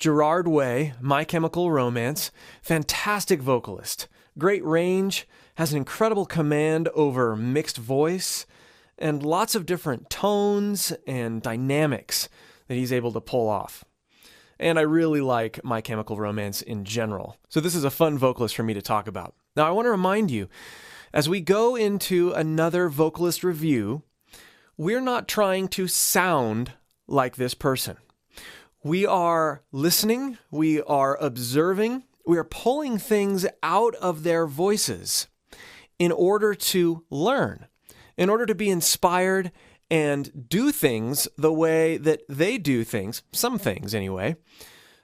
Gerard Way, My Chemical Romance, fantastic vocalist, great range, has an incredible command over mixed voice, and lots of different tones and dynamics that he's able to pull off. And I really like My Chemical Romance in general. So this is a fun vocalist for me to talk about. Now I want to remind you, as we go into another vocalist review, we're not trying to sound like this person. We are listening, we are observing, we are pulling things out of their voices in order to learn, in order to be inspired and do things the way that they do things, some things anyway,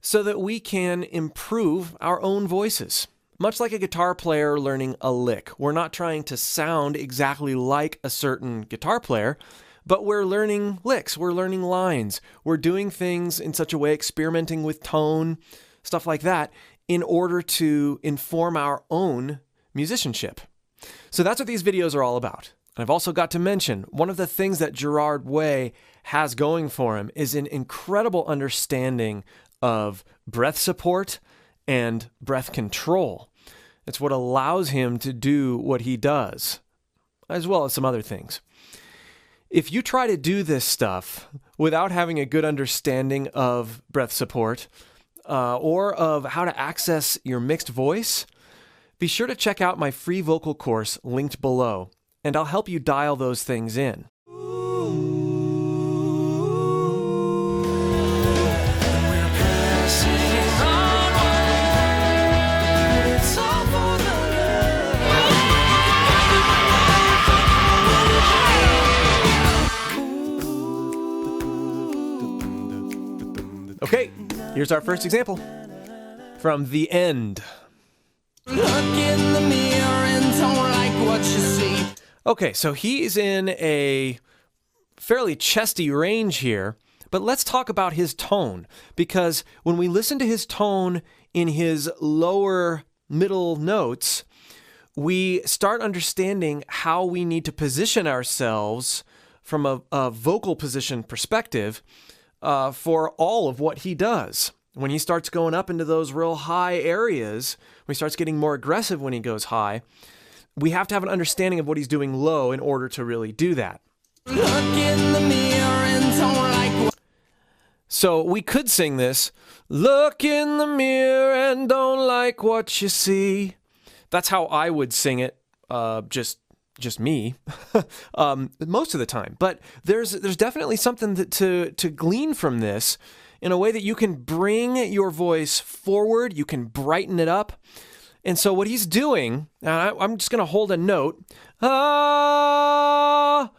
so that we can improve our own voices. Much like a guitar player learning a lick, we're not trying to sound exactly like a certain guitar player, but we're learning licks, we're learning lines, we're doing things in such a way, experimenting with tone, stuff like that, in order to inform our own musicianship. So that's what these videos are all about. And I've also got to mention, one of the things that Gerard Way has going for him is an incredible understanding of breath support and breath control. It's what allows him to do what he does, as well as some other things. If you try to do this stuff without having a good understanding of breath support or of how to access your mixed voice, be sure to check out my free vocal course linked below, and I'll help you dial those things in. Okay, here's our first example from The End. Look in the mirror and don't like what you see. Okay, so he's in a fairly chesty range here, but let's talk about his tone, because when we listen to his tone in his lower middle notes, we start understanding how we need to position ourselves from a vocal position perspective for all of what he does. When he starts going up into those real high areas, when he starts getting more aggressive when he goes high, we have to have an understanding of what he's doing low in order to really do that. Look in the mirror and don't like. So we could sing this, look in the mirror and don't like what you see. That's how I would sing it, just me, most of the time. But there's definitely something to glean from this in a way that you can bring your voice forward, you can brighten it up. And so what he's doing, and I'm just going to hold a note. I've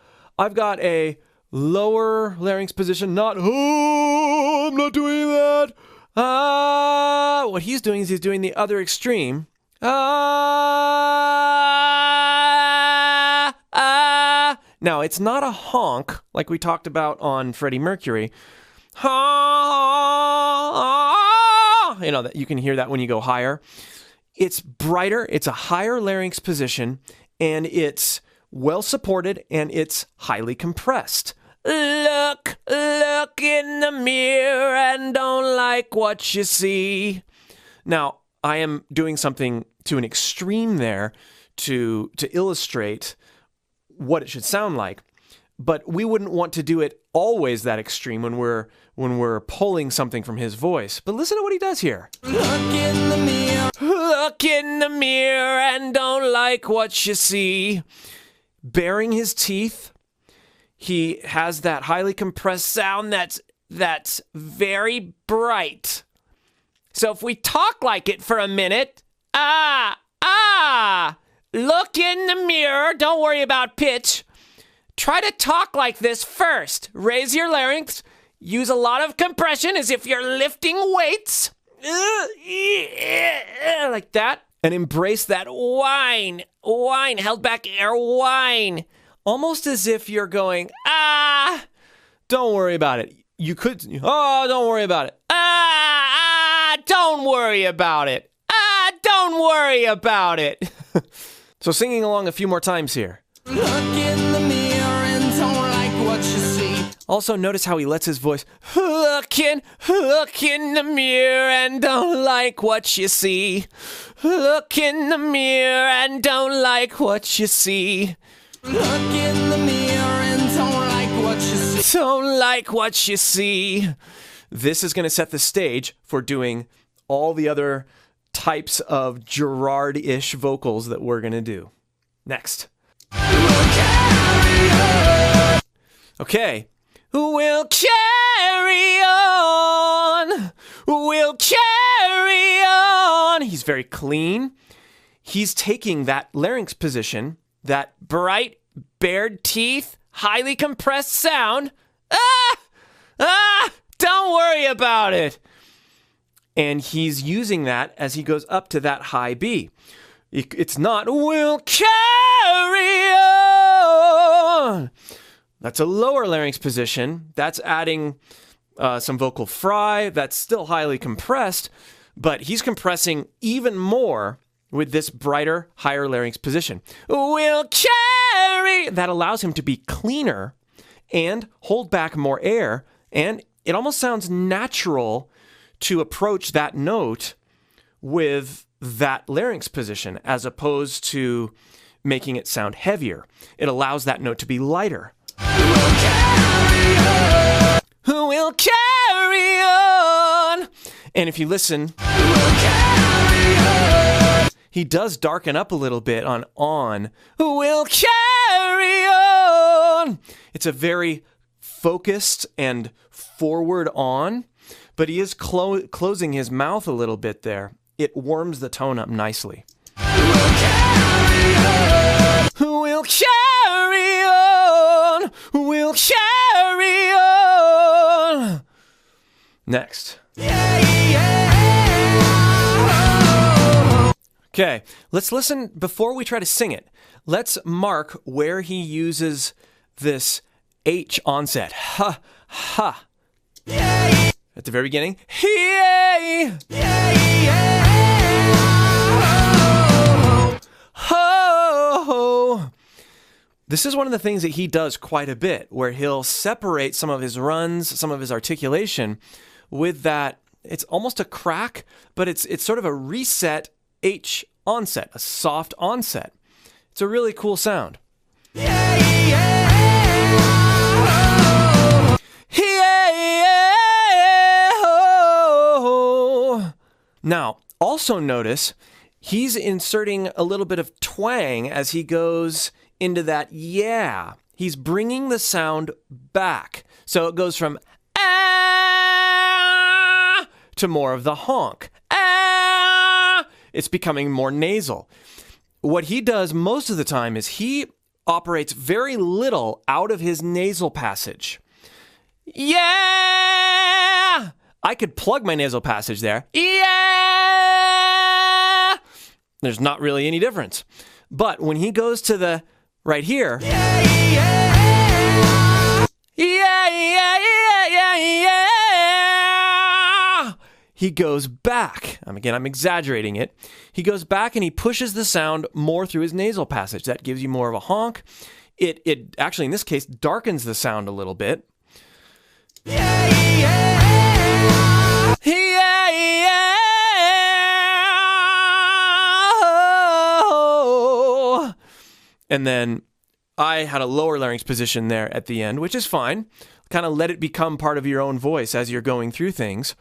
got a lower larynx position, not, I'm not doing that. What he's doing is he's doing the other extreme. Now, it's not a honk like we talked about on Freddie Mercury. You know, that you can hear that when you go higher. It's brighter, it's a higher larynx position, and it's well supported, and it's highly compressed. Look in the mirror and don't like what you see. Now, I am doing something to an extreme there to illustrate what it should sound like, but we wouldn't want to do it always that extreme when we're pulling something from his voice. But listen to what he does here. Look in the mirror. Look in the mirror and don't like what you see. Baring his teeth, he has that highly compressed sound that's very bright. So if we talk like it for a minute, look in the mirror, don't worry about pitch. Try to talk like this first. Raise your larynx. Use a lot of compression as if you're lifting weights. Like that. And embrace that whine. Whine. Held back air whine. Almost as if you're going, don't worry about it. You could, don't worry about it. Don't worry about it. Don't worry about it. So singing along a few more times here. Look in the mirror and don't like what you see. Also, notice how he lets his voice look in the mirror and don't like what you see. Look in the mirror and don't like what you see. Look in the mirror and don't like what you see. Don't like what you see. This is going to set the stage for doing all the other types of Gerard-ish vocals that we're going to do. Next. Okay. We'll carry on. We'll carry on. He's very clean. He's taking that larynx position, that bright, bared teeth, highly compressed sound. Don't worry about it. And he's using that as he goes up to that high B. It's not, we'll carry on. That's a lower larynx position. That's adding some vocal fry. That's still highly compressed, but he's compressing even more with this brighter, higher larynx position. We'll carry. That allows him to be cleaner and hold back more air, and it almost sounds natural to approach that note with that larynx position as opposed to making it sound heavier. It allows that note to be lighter. We'll carry on. And if you listen, he does darken up a little bit on. We'll carry on. It's a very focused and forward on, but he is closing his mouth a little bit there. It warms the tone up nicely. We'll carry on. We'll carry on. Next. Okay, let's listen before we try to sing it. Let's mark where he uses this H onset. Ha, ha. At the very beginning. Yay! Ho! This is one of the things that he does quite a bit, where he'll separate some of his runs, some of his articulation with that. It's almost a crack, but it's sort of a reset H onset, a soft onset. It's a really cool sound. Now, also notice he's inserting a little bit of twang as he goes into that yeah. He's bringing the sound back. So it goes from ah to more of the honk. Ah! It's becoming more nasal. What he does most of the time is he operates very little out of his nasal passage. Yeah! I could plug my nasal passage there. Yeah! There's not really any difference. But when he goes to the right here, yeah, yeah, yeah, yeah, yeah, yeah, he goes back. Again, I'm exaggerating it. He goes back and he pushes the sound more through his nasal passage. That gives you more of a honk. It actually, in this case, darkens the sound a little bit. Yeah, yeah, yeah, yeah. And then I had a lower larynx position there at the end, which is fine. Kind of let it become part of your own voice as you're going through things.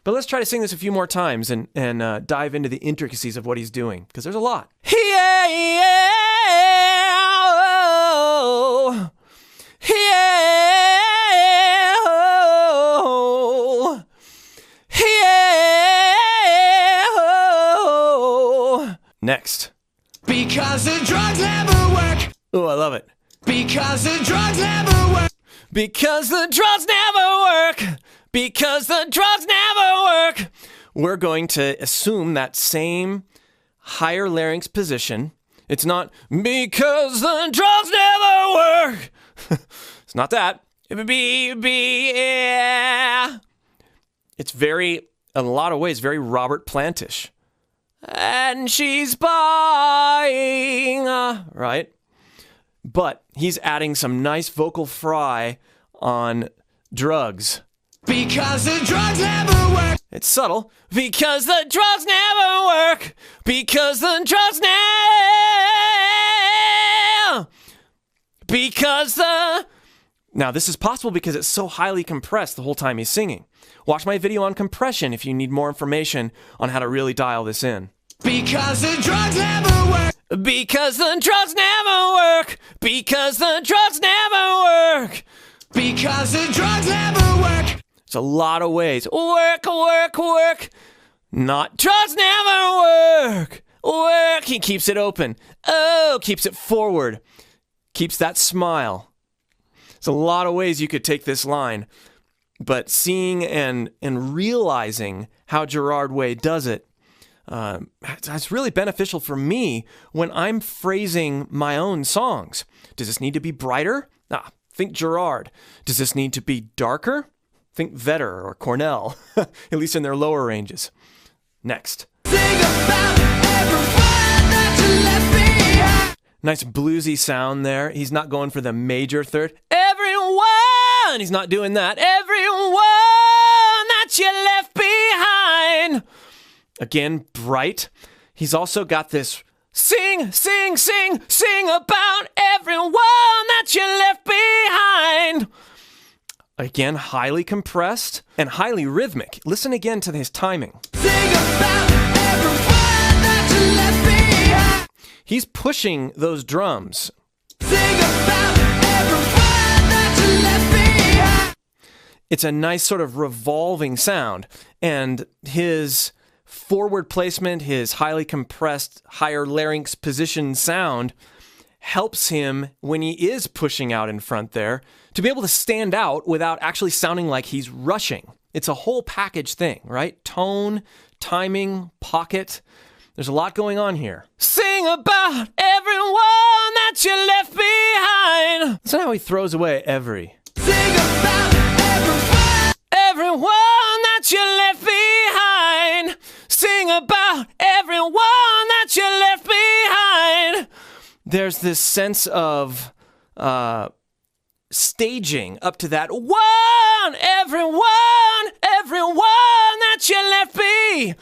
But let's try to sing this a few more times and dive into the intricacies of what he's doing, because there's a lot. Yeah, yeah, oh, yeah, oh, yeah, oh. Next. Because the drugs never work. Oh, I love it. Because the drugs never work. Because the drugs never work. Because the drugs never work. We're going to assume that same higher larynx position. It's not because the drugs never work. It's not that. Yeah. It's very, in a lot of ways, very Robert Plantish. And she's buying, right? But he's adding some nice vocal fry on drugs. Because the drugs never work. It's subtle. Because the drugs never work. Because the drugs Now, this is possible because it's so highly compressed the whole time he's singing. Watch my video on compression if you need more information on how to really dial this in. Because the drugs never work. Because the drugs never work. Because the drugs never work. Because the drugs never work. There's a lot of ways. Work, work, work. Not drugs never work. Work. He keeps it open. Oh, keeps it forward. Keeps that smile. There's a lot of ways you could take this line. But seeing and realizing how Gerard Way does it, it's really beneficial for me when I'm phrasing my own songs. Does this need to be brighter? Think Gerard. Does this need to be darker? Think Vedder or Cornell, at least in their lower ranges. Next. Think about everyone that you left behind. Nice bluesy sound there. He's not going for the major third. Everyone! He's not doing that. Everyone that you left behind. Again, bright. He's also got this sing, sing, sing, sing about everyone that you left behind. Again, highly compressed and highly rhythmic. Listen again to his timing. Think about everyone that you left behind. He's pushing those drums. Think about everyone that you left behind. It's a nice sort of revolving sound. And his forward placement, his highly compressed, higher larynx position sound helps him when he is pushing out in front there to be able to stand out without actually sounding like he's rushing. It's a whole package thing, right? Tone, timing, pocket. There's a lot going on here. Sing about everyone that you left behind. Listen how he throws away every. Think about Everyone that you left behind. Sing about everyone that you left behind. There's this sense of staging up to that one, everyone that you left be.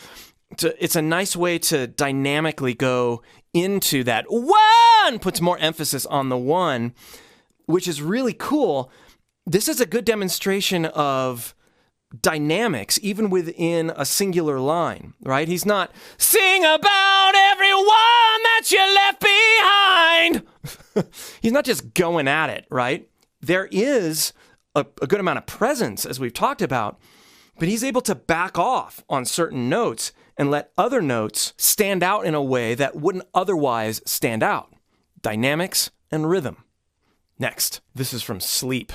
It's a nice way to dynamically go into that one, puts more emphasis on the one, which is really cool. This is a good demonstration of dynamics, even within a singular line, right? He's not, sing about everyone that you left behind. He's not just going at it, right? There is a good amount of presence, as we've talked about, but he's able to back off on certain notes and let other notes stand out in a way that wouldn't otherwise stand out. Dynamics and rhythm. Next, this is from Sleep.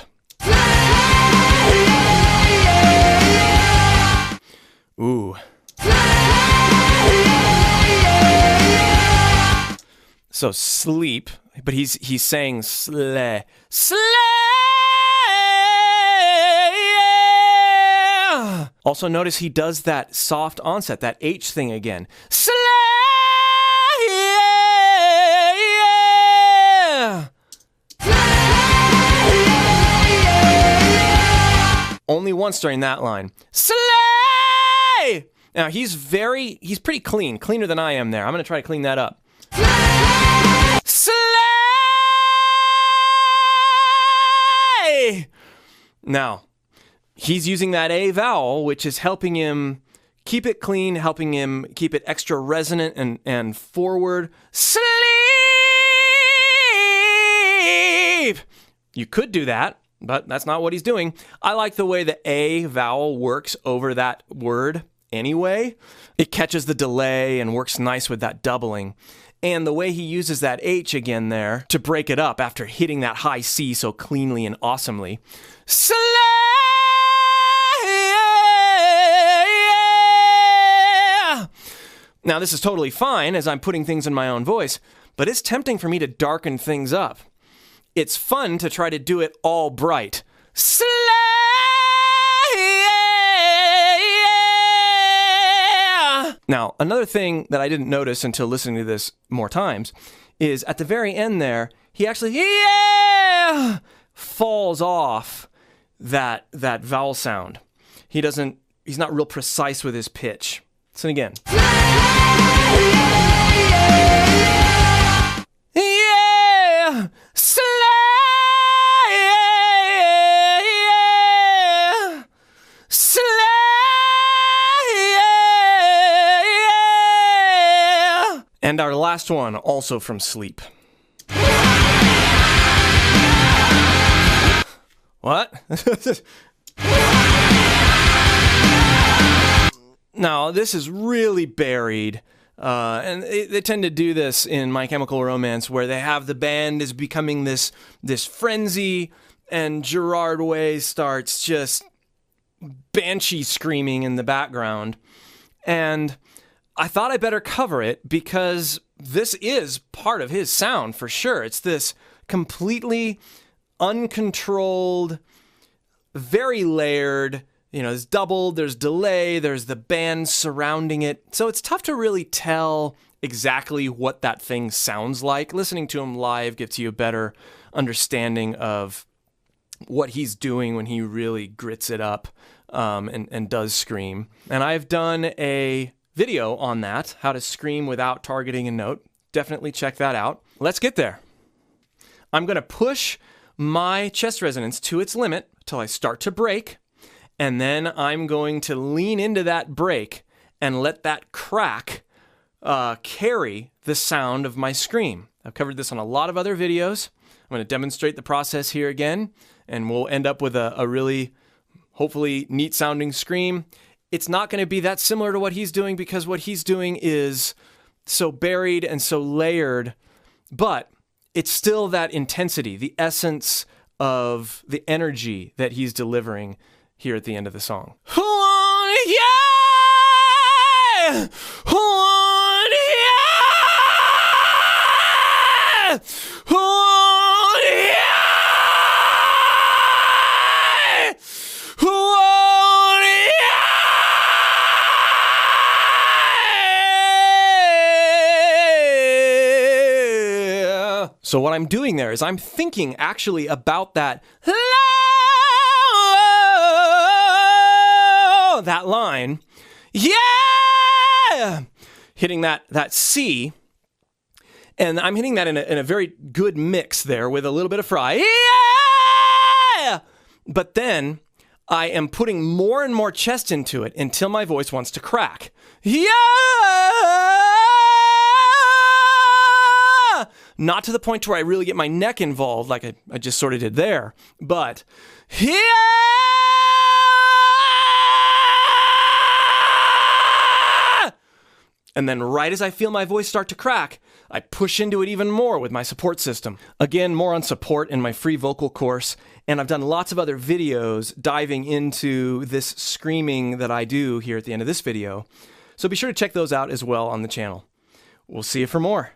Ooh. So Sleep, but he's saying slay. Slay! Also notice he does that soft onset, that H thing again. Slay! Only once during that line. Slay! Now he's pretty clean, cleaner than I am there. I'm going to try to clean that up. Slay! Now, he's using that A vowel, which is helping him keep it clean, helping him keep it extra resonant and forward. Sleep! You could do that, but that's not what he's doing. I like the way the A vowel works over that word anyway. It catches the delay and works nice with that doubling. And the way he uses that H again there to break it up after hitting that high C so cleanly and awesomely. Slay! Now, this is totally fine as I'm putting things in my own voice, but it's tempting for me to darken things up. It's fun to try to do it all bright. Slay! Now, another thing that I didn't notice until listening to this more times is at the very end there, he actually falls off that vowel sound. He's not real precise with his pitch. Listen again. Yeah, slay, slay, and our last one, also from Sleep. What? Now, this is really buried, and they tend to do this in My Chemical Romance, where they have the band is becoming this frenzy, and Gerard Way starts just banshee screaming in the background. And I thought I better cover it because this is part of his sound for sure. It's this completely uncontrolled, very layered, there's double, there's delay, there's the band surrounding it. So it's tough to really tell exactly what that thing sounds like. Listening to him live gives you a better understanding of what he's doing when he really grits it up and does scream. And I've done a video on that, how to scream without targeting a note. Definitely check that out. Let's get there. I'm going to push my chest resonance to its limit till I start to break, and then I'm going to lean into that break and let that crack carry the sound of my scream. I've covered this on a lot of other videos. I'm going to demonstrate the process here again, and we'll end up with a really, hopefully, neat sounding scream. It's not going to be that similar to what he's doing because what he's doing is so buried and so layered, but it's still that intensity, the essence of the energy that he's delivering here at the end of the song. So what I'm doing there is I'm thinking actually about that line. Yeah! Hitting that C. And I'm hitting that in a very good mix there with a little bit of fry. Yeah! But then I am putting more and more chest into it until my voice wants to crack. Yeah! Not to the point where I really get my neck involved like I just sort of did there, but yeah! And then right as I feel my voice start to crack, I push into it even more with my support system. Again, more on support in my free vocal course, and I've done lots of other videos diving into this screaming that I do here at the end of this video. So be sure to check those out as well on the channel. We'll see you for more.